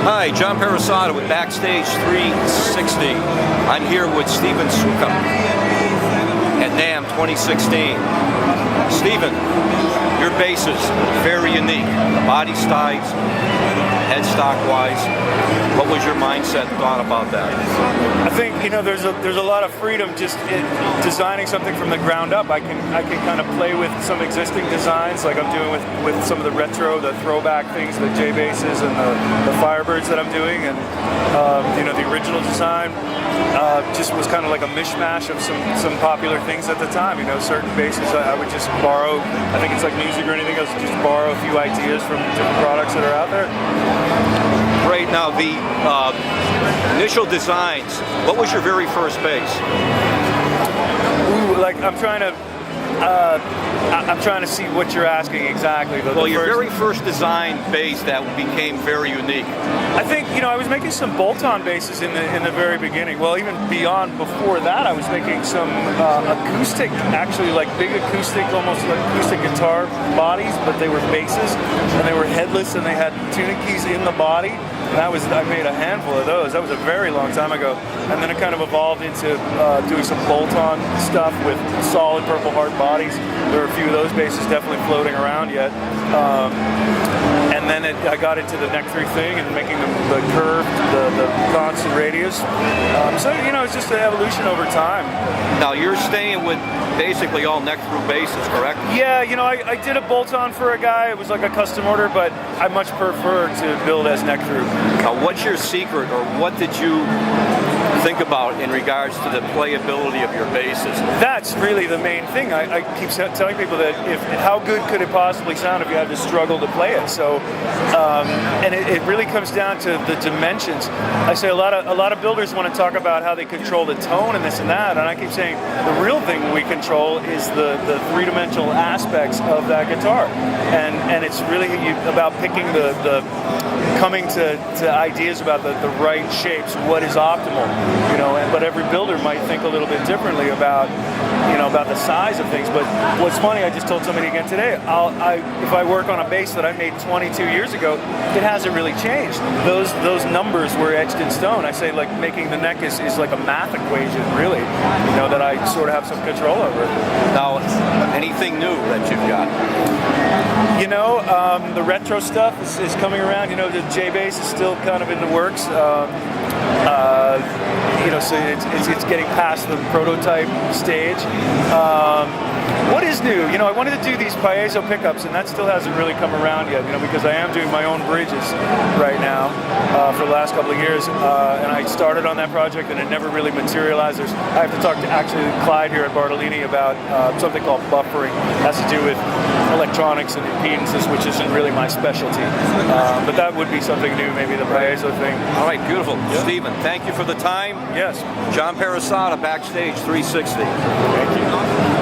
Hi, John Parasada with BackStage360. I'm here with Sukop at NAMM 2016. Stephen, your bases, very unique. Body styles, headstock-wise. What was your mindset and thought about that? I think there's a lot of freedom just in designing something from the ground up. I can kind of play with some existing designs, like I'm doing with some of the retro, the throwback things, the J bases and the Firebirds that I'm doing, and the original design just was kind of like a mishmash of some popular things at the time. Certain bases I would just borrow. I think it's like music or anything else, just borrow a few ideas from different products that are out there. Right now, the initial designs, what was your very first bass? Ooh, like I'm trying to see what you're asking exactly. Well, your very first design bass that became very unique. I think I was making some bolt-on basses in the very beginning. Well, even beyond before that, I was making some acoustic, actually like big acoustic, almost like acoustic guitar bodies, but they were basses and they were headless and they had tuning keys in the body. And I made a handful of those. That was a very long time ago. And then it kind of evolved into doing some bolt-on stuff with solid purple heart bodies. There are a few of those basses definitely floating around yet. And then I got into the neck through thing and making the curved, the constant radius. So it's just an evolution over time. Now you're staying with basically all neck through basses, correct? Yeah, I did a bolt-on for a guy. It was like a custom order, but I much prefer to build as neck through. Now, what's your secret, or what did you think about in regards to the playability of your basses? That's really the main thing. I keep telling people that how good could it possibly sound if you had to struggle to play it? So, and it really comes down to the dimensions. I say a lot of builders want to talk about how they control the tone and this and that, and I keep saying the real thing we control is the three-dimensional aspects of that guitar, and it's really about picking coming to ideas about the right shapes, what is optimal, but every builder might think a little bit differently about the size of things. But what's funny, I just told somebody again today, if I work on a bass that I made 22 years ago, it hasn't really changed. Those numbers were etched in stone. I say like making the neck is like a math equation, really, that I sort of have some control over. Now, anything new that you've got? The retro stuff is coming around. The J bass is still kind of in the works. So it's getting past the prototype stage. What is new? I wanted to do these piezo pickups, and that still hasn't really come around yet. Because I am doing my own bridges right now for the last couple of years, and I started on that project, and it never really materialized. I have to talk to actually Clyde here at Bartolini about something called buffering. It has to do with electronics and impedances, which isn't really my specialty. But that would be something new, maybe the piezo thing. All right, beautiful. Yeah. Stephen, thank you for the time. Yes. John Parasada, BackStage360. Thank you.